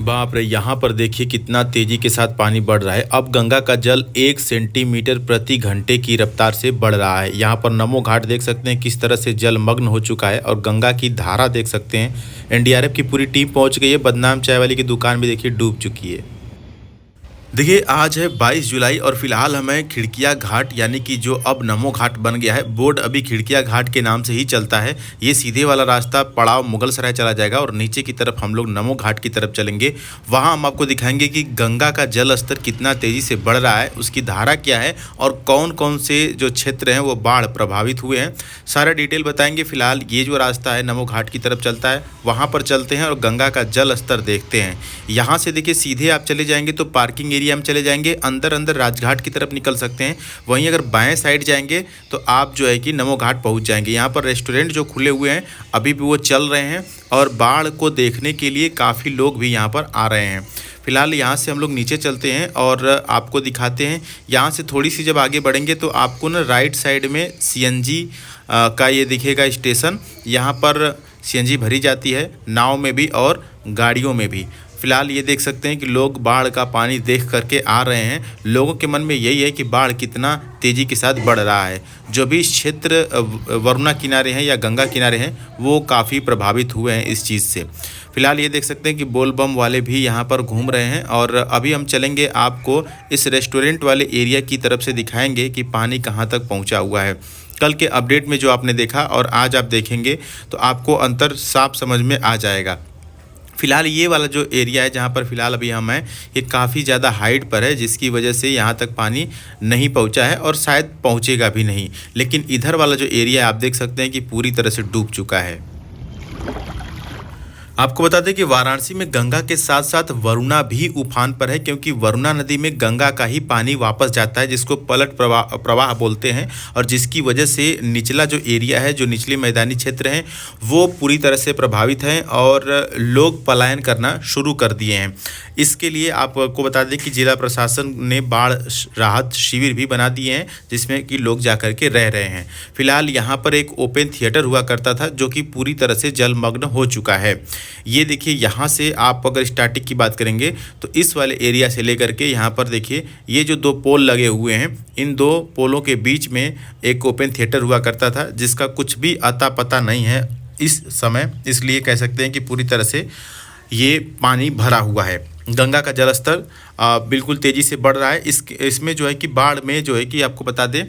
बाप रे! यहाँ पर देखिए कितना तेज़ी के साथ पानी बढ़ रहा है। अब गंगा का जल 1 सेंटीमीटर प्रति घंटे की रफ्तार से बढ़ रहा है। यहाँ पर नमो घाट देख सकते हैं किस तरह से जलमग्न हो चुका है और गंगा की धारा देख सकते हैं। एनडीआरएफ की पूरी टीम पहुँच गई है। बदनाम चाय वाली की दुकान भी देखिए डूब चुकी है। देखिए आज है 22 जुलाई और फिलहाल हमें खिड़किया घाट यानी कि जो अब नमो घाट बन गया है, बोर्ड अभी खिड़किया घाट के नाम से ही चलता है। ये सीधे वाला रास्ता पड़ाव मुगल सराय चला जाएगा और नीचे की तरफ हम लोग नमो घाट की तरफ चलेंगे। वहाँ हम आपको दिखाएंगे कि गंगा का जल स्तर कितना तेज़ी से बढ़ रहा है, उसकी धारा क्या है और कौन कौन से जो क्षेत्र हैं वो बाढ़ प्रभावित हुए हैं, सारा डिटेल बताएंगे। फिलहाल ये जो रास्ता है नमो घाट की तरफ चलता है, वहाँ पर चलते हैं और गंगा का जल स्तर देखते हैं। यहाँ से देखिए सीधे आप चले जाएंगे तो पार्किंग एरिया में चले जाएंगे, अंदर राजघाट की तरफ निकल सकते हैं। वहीं अगर बाएं साइड जाएंगे तो आप जो है कि नमो घाट पहुंच जाएंगे। यहाँ पर रेस्टोरेंट जो खुले हुए हैं अभी भी वो चल रहे हैं और बाढ़ को देखने के लिए काफ़ी लोग भी यहाँ पर आ रहे हैं। फिलहाल यहाँ से हम लोग नीचे चलते हैं और आपको दिखाते हैं। यहाँ से थोड़ी सी जब आगे बढ़ेंगे तो आपको ना राइट साइड में सीएनजी का ये दिखेगा स्टेशन। यहाँ पर सीएनजी भरी जाती है, नाव में भी और गाड़ियों में भी। फिलहाल ये देख सकते हैं कि लोग बाढ़ का पानी देख करके आ रहे हैं। लोगों के मन में यही है कि बाढ़ कितना तेज़ी के साथ बढ़ रहा है। जो भी क्षेत्र वरुणा किनारे हैं या गंगा किनारे हैं वो काफ़ी प्रभावित हुए हैं इस चीज़ से। फिलहाल ये देख सकते हैं कि बोल बम वाले भी यहाँ पर घूम रहे हैं और अभी हम चलेंगे, आपको इस रेस्टोरेंट वाले एरिया की तरफ से दिखाएंगे कि पानी कहाँ तक पहुँचा हुआ है। कल के अपडेट में जो आपने देखा और आज आप देखेंगे तो आपको अंतर साफ समझ में आ जाएगा। फिलहाल ये वाला जो एरिया है जहाँ पर फिलहाल अभी हम हैं, ये काफ़ी ज़्यादा हाइट पर है, जिसकी वजह से यहाँ तक पानी नहीं पहुँचा है और शायद पहुँचेगा भी नहीं। लेकिन इधर वाला जो एरिया है आप देख सकते हैं कि पूरी तरह से डूब चुका है। आपको बता दें कि वाराणसी में गंगा के साथ साथ वरुणा भी उफान पर है, क्योंकि वरुणा नदी में गंगा का ही पानी वापस जाता है, जिसको पलट प्रवाह बोलते हैं और जिसकी वजह से निचला जो एरिया है, जो निचले मैदानी क्षेत्र हैं वो पूरी तरह से प्रभावित हैं और लोग पलायन करना शुरू कर दिए हैं। इसके लिए आपको बता दें कि जिला प्रशासन ने बाढ़ राहत शिविर भी बना दिए हैं, जिसमें कि लोग जाकर के रह रहे हैं। फिलहाल यहाँ पर एक ओपन थिएटर हुआ करता था जो कि पूरी तरह से जलमग्न हो चुका है। ये देखिए यहाँ से आप अगर स्टार्टिंग की बात करेंगे तो इस वाले एरिया से लेकर के यहाँ पर देखिए ये जो 2 पोल लगे हुए हैं, इन 2 पोलों के बीच में एक ओपन थिएटर हुआ करता था, जिसका कुछ भी अता पता नहीं है इस समय। इसलिए कह सकते हैं कि पूरी तरह से ये पानी भरा हुआ है। गंगा का जलस्तर बिल्कुल तेज़ी से बढ़ रहा है। इसमें जो है कि बाढ़ में जो है कि आपको बता दें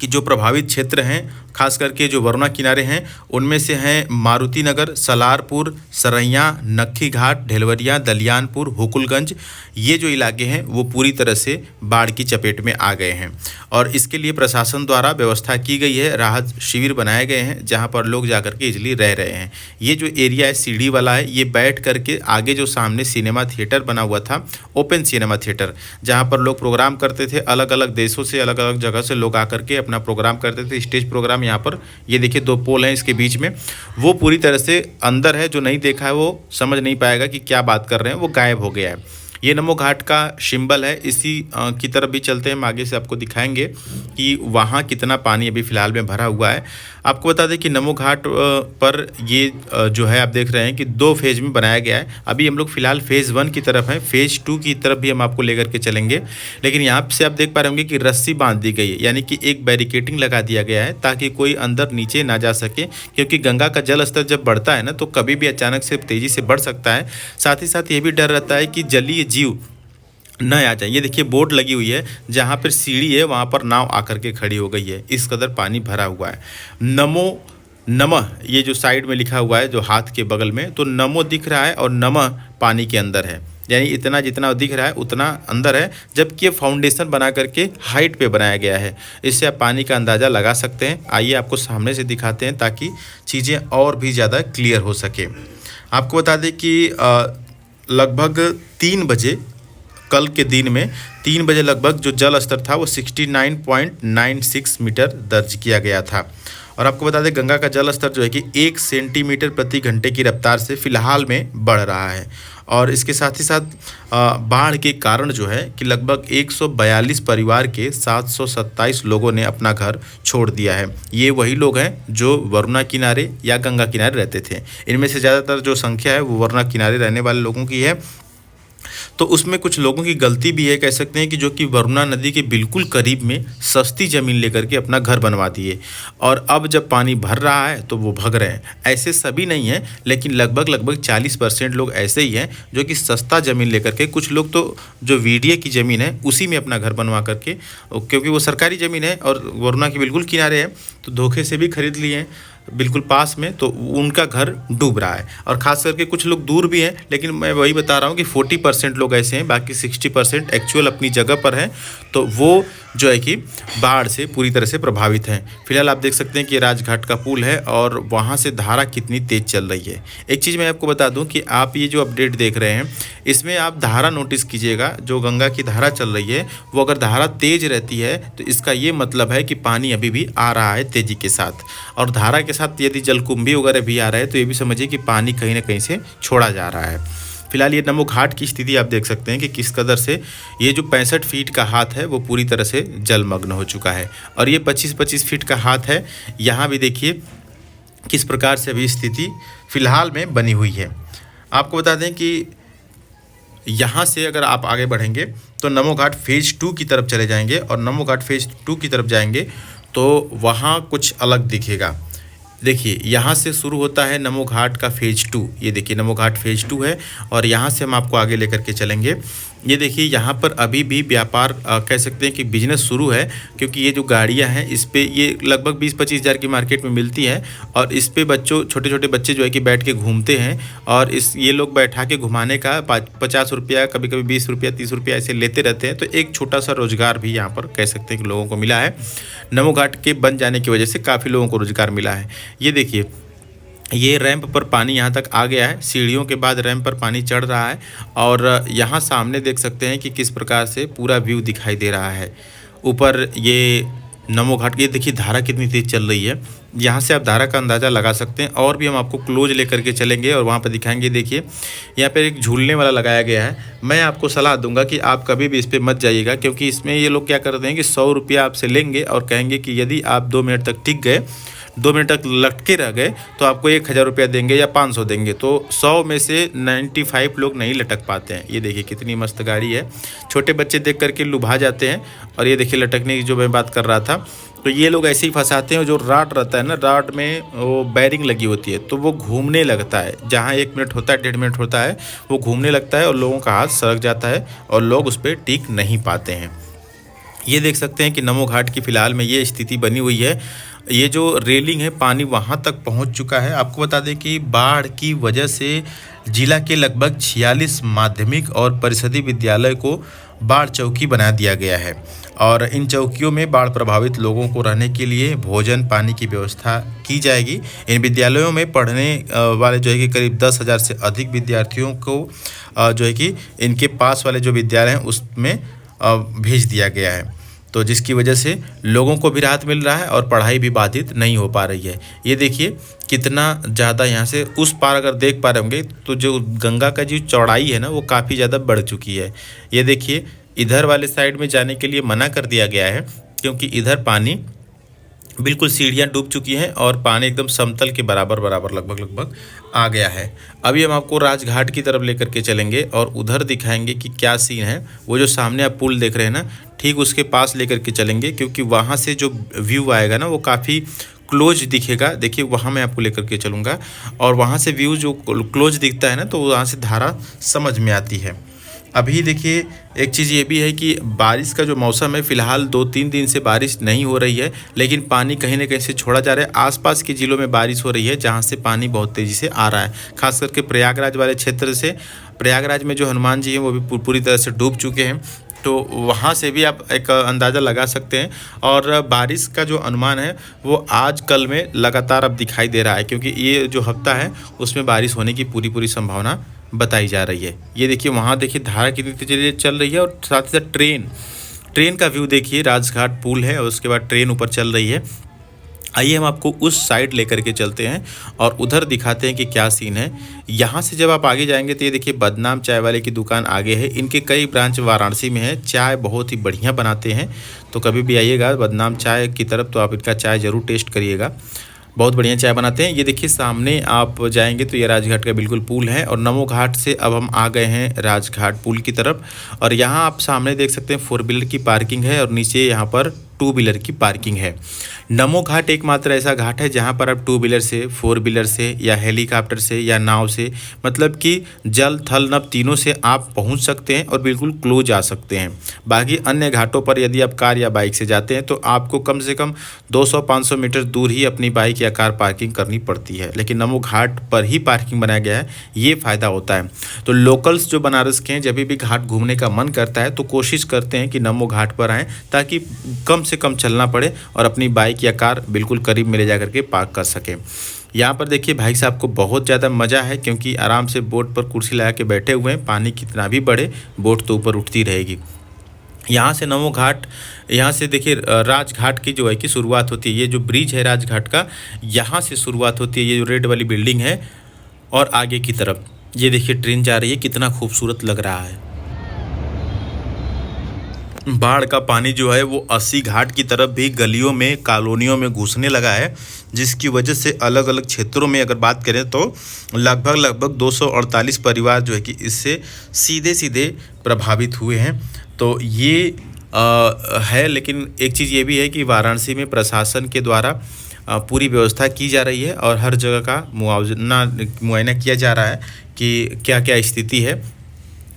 कि जो प्रभावित क्षेत्र हैं, खास करके जो वरुणा किनारे हैं, उनमें से हैं मारुति नगर, सलारपुर, सरैया, नक्खी घाट, ढेलवरिया, दलियानपुर, हुकुलगंज। ये जो इलाके हैं वो पूरी तरह से बाढ़ की चपेट में आ गए हैं और इसके लिए प्रशासन द्वारा व्यवस्था की गई है। राहत शिविर बनाए गए हैं जहां पर लोग जाकर के इजली रह रहे हैं। ये जो एरिया है सीढ़ी वाला है, ये बैठ करके आगे जो सामने सिनेमा थिएटर बना हुआ था, ओपन सिनेमा थिएटर, जहाँ पर लोग प्रोग्राम करते थे। अलग अलग देशों से, अलग अलग जगह से लोग आकर के अपना प्रोग्राम करते थे, स्टेज प्रोग्राम। यहाँ पर ये देखिए 2 पोल हैं इसके बीच में, वो पूरी तरह से अंदर है। जो नहीं देखा है वो समझ नहीं पाएगा कि क्या बात कर रहे हैं, वो गायब हो गया है। ये नमो घाट का सिंबल है। इसी की तरफ भी चलते हैं, हम आगे से आपको दिखाएंगे कि वहाँ कितना पानी अभी फ़िलहाल में भरा हुआ है। आपको बता दें कि नमो घाट पर ये जो है आप देख रहे हैं कि 2 फेज़ में बनाया गया है। अभी हम लोग फ़िलहाल फ़ेज़ 1 की तरफ हैं, फ़ेज़ 2 की तरफ भी हम आपको लेकर के चलेंगे। लेकिन यहाँ से आप देख पा रहे होंगे कि रस्सी बांध दी गई है, यानी कि एक बैरिकेटिंग लगा दिया गया है ताकि कोई अंदर नीचे ना जा सके, क्योंकि गंगा का जल स्तर जब बढ़ता है ना तो कभी भी अचानक से तेज़ी से बढ़ सकता है। साथ ही साथ ये भी डर रहता है कि जलीय जीव न आ जाए। ये देखिए बोर्ड लगी हुई है, जहाँ पर सीढ़ी है वहाँ पर नाव आकर के खड़ी हो गई है, इस कदर पानी भरा हुआ है। नमो नमः ये जो साइड में लिखा हुआ है, जो हाथ के बगल में, तो नमो दिख रहा है और नमः पानी के अंदर है, यानी इतना जितना दिख रहा है उतना अंदर है। जबकि ये फाउंडेशन बना करके हाइट पे बनाया गया है, इससे आप पानी का अंदाज़ा लगा सकते हैं। आइए आपको सामने से दिखाते हैं ताकि चीज़ें और भी ज़्यादा क्लियर हो सके। आपको बता दें कि लगभग 3 बजे, कल के दिन में 3 बजे लगभग जो जल स्तर था वो 69.96 मीटर दर्ज किया गया था। और आपको बता दें गंगा का जल स्तर जो है कि 1 सेंटीमीटर प्रति घंटे की रफ्तार से फ़िलहाल में बढ़ रहा है और इसके साथ ही साथ बाढ़ के कारण जो है कि लगभग 142 परिवार के 727 लोगों ने अपना घर छोड़ दिया है। ये वही लोग हैं जो वरुणा किनारे या गंगा किनारे रहते थे। इनमें से ज़्यादातर जो संख्या है वो वरुणा किनारे रहने वाले लोगों की है। तो उसमें कुछ लोगों की गलती भी है, कह सकते हैं कि जो कि वरुणा नदी के बिल्कुल करीब में सस्ती ज़मीन लेकर के अपना घर बनवा दिए और अब जब पानी भर रहा है तो वो भग रहे हैं। ऐसे सभी नहीं हैं, लेकिन लगभग 40% लोग ऐसे ही हैं जो कि सस्ता ज़मीन लेकर के, कुछ लोग तो जो वीडीए की ज़मीन है उसी में अपना घर बनवा करके, क्योंकि वो सरकारी ज़मीन है और वरुणा के बिल्कुल किनारे है, तो धोखे से भी खरीद लिए हैं बिल्कुल पास में, तो उनका घर डूब रहा है। और ख़ास करके कुछ लोग दूर भी हैं, लेकिन मैं वही बता रहा हूँ कि 40% लोग ऐसे हैं, बाकी 60% एक्चुअल अपनी जगह पर हैं, तो वो जो है कि बाढ़ से पूरी तरह से प्रभावित हैं। फिलहाल आप देख सकते हैं कि राजघाट का पुल है और वहाँ से धारा कितनी तेज़ चल रही है। एक चीज़ मैं आपको बता दूँ कि आप ये जो अपडेट देख रहे हैं इसमें आप धारा नोटिस कीजिएगा, जो गंगा की धारा चल रही है वो अगर धारा तेज़ रहती है तो इसका ये मतलब है कि पानी अभी भी आ रहा है तेज़ी के साथ, और धारा के साथ यदि जलकुंभी वगैरह भी आ रहा है तो ये भी समझिए कि पानी कहीं ना कहीं से छोड़ा जा रहा है। फिलहाल ये नमो घाट की स्थिति आप देख सकते हैं कि किस कदर से ये जो 65 फीट का हाथ है वो पूरी तरह से जलमग्न हो चुका है, और ये 25-25 फीट का हाथ है। यहाँ भी देखिए किस प्रकार से अभी स्थिति फ़िलहाल में बनी हुई है। आपको बता दें कि यहाँ से अगर आप आगे बढ़ेंगे तो नमो घाट फेज़ 2 की तरफ चले जाएंगे, और नमो घाट फेज़ 2 की तरफ जाएंगे तो वहाँ कुछ अलग दिखेगा। देखिए यहाँ से शुरू होता है नमो घाट का फेज़ 2, ये देखिए नमो घाट फेज़ 2 है, और यहाँ से हम आपको आगे लेकर के चलेंगे। ये देखिए यहाँ पर अभी भी व्यापार कह सकते हैं कि बिजनेस शुरू है, क्योंकि ये जो गाड़ियाँ हैं इस पे ये लगभग 20-25 हज़ार की मार्केट में मिलती है, और इस पे छोटे छोटे बच्चे जो है कि बैठ के घूमते हैं, और ये लोग बैठा के घुमाने का 50 रुपया, कभी कभी 20 रुपया 30 रुपया ऐसे लेते रहते हैं। तो एक छोटा सा रोजगार भी यहाँ पर कह सकते हैं कि लोगों को मिला है। नमो घाट के बन जाने की वजह से काफ़ी लोगों को रोजगार मिला है। ये देखिए ये रैंप पर पानी यहाँ तक आ गया है, सीढ़ियों के बाद रैंप पर पानी चढ़ रहा है, और यहाँ सामने देख सकते हैं कि किस प्रकार से पूरा व्यू दिखाई दे रहा है। ऊपर ये नमो घाट, ये देखिए धारा कितनी तेज़ चल रही है, यहाँ से आप धारा का अंदाज़ा लगा सकते हैं। और भी हम आपको क्लोज लेकर के चलेंगे और वहाँ पर दिखाएंगे। देखिए यहाँ पर एक झूलने वाला लगाया गया है। मैं आपको सलाह दूंगा कि आप कभी भी इस पर मत जाइएगा, क्योंकि इसमें ये लोग क्या करते हैं कि 100 रुपया आपसे लेंगे और कहेंगे कि यदि आप 2 मिनट तक टिक गए, 2 मिनट तक लटके रह गए तो आपको 1000 रुपया देंगे या 500 देंगे। तो 100 में से 95 लोग नहीं लटक पाते हैं। ये देखिए कितनी मस्त गाड़ी है, छोटे बच्चे देख करके लुभा जाते हैं। और ये देखिए लटकने की जो मैं बात कर रहा था, तो ये लोग ऐसे ही फंसाते हैं। जो राड रहता है ना, राड में वो बैरिंग लगी होती है, तो वो घूमने लगता है। जहाँ 1 मिनट होता है, 1.5 मिनट होता है, वो घूमने लगता है और लोगों का हाथ सरक जाता है और लोग उस पर टिक नहीं पाते हैं। ये देख सकते हैं कि नमो घाट की फ़िलहाल में ये स्थिति बनी हुई है। ये जो रेलिंग है पानी वहाँ तक पहुँच चुका है। आपको बता दें कि बाढ़ की वजह से जिला के लगभग 46 माध्यमिक और परिषदीय विद्यालय को बाढ़ चौकी बना दिया गया है, और इन चौकियों में बाढ़ प्रभावित लोगों को रहने के लिए भोजन पानी की व्यवस्था की जाएगी। इन विद्यालयों में पढ़ने वाले जो है कि करीब 10,000 से अधिक विद्यार्थियों को जो है कि इनके पास वाले जो विद्यालय हैं उसमें भेज दिया गया है, तो जिसकी वजह से लोगों को भी राहत मिल रहा है और पढ़ाई भी बाधित नहीं हो पा रही है। ये देखिए कितना ज़्यादा यहाँ से उस पार अगर देख पा रहे होंगे तो जो गंगा का जो चौड़ाई है ना वो काफ़ी ज़्यादा बढ़ चुकी है। ये देखिए इधर वाले साइड में जाने के लिए मना कर दिया गया है, क्योंकि इधर पानी बिल्कुल सीढ़ियाँ डूब चुकी हैं और पानी एकदम समतल के बराबर लगभग आ गया है। अभी हम आपको राजघाट की तरफ लेकर के चलेंगे और उधर दिखाएंगे कि क्या सीन है। वो जो सामने आप पुल देख रहे हैं ना, ठीक उसके पास लेकर के चलेंगे, क्योंकि वहाँ से जो व्यू आएगा ना वो काफ़ी क्लोज दिखेगा। देखिए वहाँ मैं आपको लेकर के चलूँगा, और वहाँ से व्यू जो क्लोज दिखता है ना तो वहाँ से धारा समझ में आती है। अभी देखिए एक चीज़ ये भी है कि बारिश का जो मौसम है, फ़िलहाल 2-3 दिन से बारिश नहीं हो रही है, लेकिन पानी कहीं ना कहीं से छोड़ा जा रहा है। आसपास के ज़िलों में बारिश हो रही है जहाँ से पानी बहुत तेज़ी से आ रहा है, खास करके प्रयागराज वाले क्षेत्र से। प्रयागराज में जो हनुमान जी हैं वो भी पूरी तरह से डूब चुके हैं, तो वहाँ से भी आप एक अंदाज़ा लगा सकते हैं। और बारिश का जो अनुमान है वो आज कल में लगातार अब दिखाई दे रहा है, क्योंकि ये जो हफ्ता है उसमें बारिश होने की पूरी संभावना बताई जा रही है। ये देखिए वहाँ देखिए धारा कितनी तेज़ी चल रही है, और साथ ही साथ ट्रेन का व्यू देखिए। राजघाट पुल है और उसके बाद ट्रेन ऊपर चल रही है। आइए हम आपको उस साइड लेकर के चलते हैं और उधर दिखाते हैं कि क्या सीन है। यहाँ से जब आप आगे जाएंगे तो ये देखिए बदनाम चाय वाले की दुकान आगे है। इनके कई ब्रांच वाराणसी में है, चाय बहुत ही बढ़िया बनाते हैं। तो कभी भी आइएगा बदनाम चाय की तरफ तो आप इनका चाय ज़रूर टेस्ट करिएगा, बहुत बढ़िया चाय बनाते हैं। ये देखिए सामने आप जाएंगे तो ये राजघाट का बिल्कुल पुल है और नमो घाट से अब हम आ गए हैं राजघाट पुल की तरफ। और यहाँ आप सामने देख सकते हैं 4 व्हीलर की पार्किंग है और नीचे यहाँ पर 2 व्हीलर की पार्किंग है। नमो घाट एकमात्र ऐसा घाट है जहाँ पर आप 2 व्हीलर से, 4 व्हीलर से या हेलीकॉप्टर से या नाव से, मतलब कि जल थल नभ तीनों से आप पहुँच सकते हैं और बिल्कुल क्लोज आ सकते हैं। बाकी अन्य घाटों पर यदि आप कार या बाइक से जाते हैं तो आपको कम से कम 200-500 मीटर दूर ही अपनी बाइक या कार पार्किंग करनी पड़ती है, लेकिन नमो घाट पर ही पार्किंग बनाया गया है, ये फ़ायदा होता है। तो लोकल्स जो बनारस के हैं जब भी घाट घूमने का मन करता है तो कोशिश करते हैं कि नमो घाट पर आएँ ताकि कम से कम चलना पड़े और अपनी बाइक या कार बिल्कुल करीब में ले जा करके पार्क कर सकें। यहाँ पर देखिए भाई साहब को बहुत ज़्यादा मज़ा है क्योंकि आराम से बोट पर कुर्सी लगा के बैठे हुए हैं। पानी कितना भी बढ़े बोट तो ऊपर उठती रहेगी। यहाँ से नमो घाट, यहाँ से देखिए राजघाट की जो है कि शुरुआत होती है। ये जो ब्रिज है राजघाट का, यहाँ से शुरुआत होती है। ये जो रेड वाली बिल्डिंग है और आगे की तरफ ये देखिए ट्रेन जा रही है, कितना खूबसूरत लग रहा है। बाढ़ का पानी जो है वो 80 घाट की तरफ भी गलियों में, कॉलोनियों में घुसने लगा है, जिसकी वजह से अलग अलग क्षेत्रों में अगर बात करें तो लगभग 248 परिवार जो है कि इससे सीधे सीधे प्रभावित हुए हैं। तो ये है, लेकिन एक चीज़ ये भी है कि वाराणसी में प्रशासन के द्वारा पूरी व्यवस्था की जा रही है और हर जगह का मुआयना किया जा रहा है कि क्या क्या स्थिति है।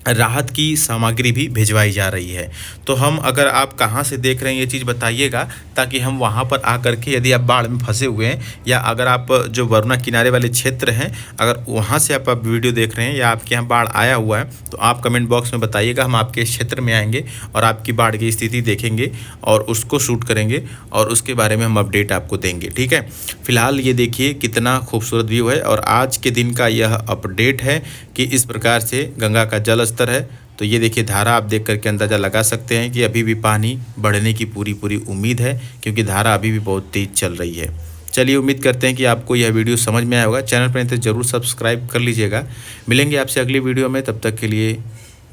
राहत की सामग्री भी भिजवाई जा रही है। तो हम, अगर आप कहाँ से देख रहे हैं ये चीज़ बताइएगा ताकि हम वहाँ पर आकर के, यदि आप बाढ़ में फंसे हुए हैं या अगर आप जो वरुणा किनारे वाले क्षेत्र हैं अगर वहाँ से आप वीडियो देख रहे हैं या आपके यहाँ बाढ़ आया हुआ है तो आप कमेंट बॉक्स में बताइएगा। हम आपके क्षेत्र में आएंगे और आपकी बाढ़ की स्थिति देखेंगे और उसको शूट करेंगे और उसके बारे में हम अपडेट आपको देंगे, ठीक है। फिलहाल ये देखिए कितना खूबसूरत व्यू है और आज के दिन का यह अपडेट है कि इस प्रकार से गंगा का जल स्तर है। तो ये देखिए धारा आप देख करके अंदाज़ा लगा सकते हैं कि अभी भी पानी बढ़ने की पूरी उम्मीद है क्योंकि धारा अभी भी बहुत तेज़ चल रही है। चलिए, उम्मीद करते हैं कि आपको यह वीडियो समझ में आया होगा। चैनल पर तो ज़रूर सब्सक्राइब कर लीजिएगा। मिलेंगे आपसे अगली वीडियो में, तब तक के लिए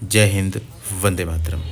जय हिंद, वंदे मातरम।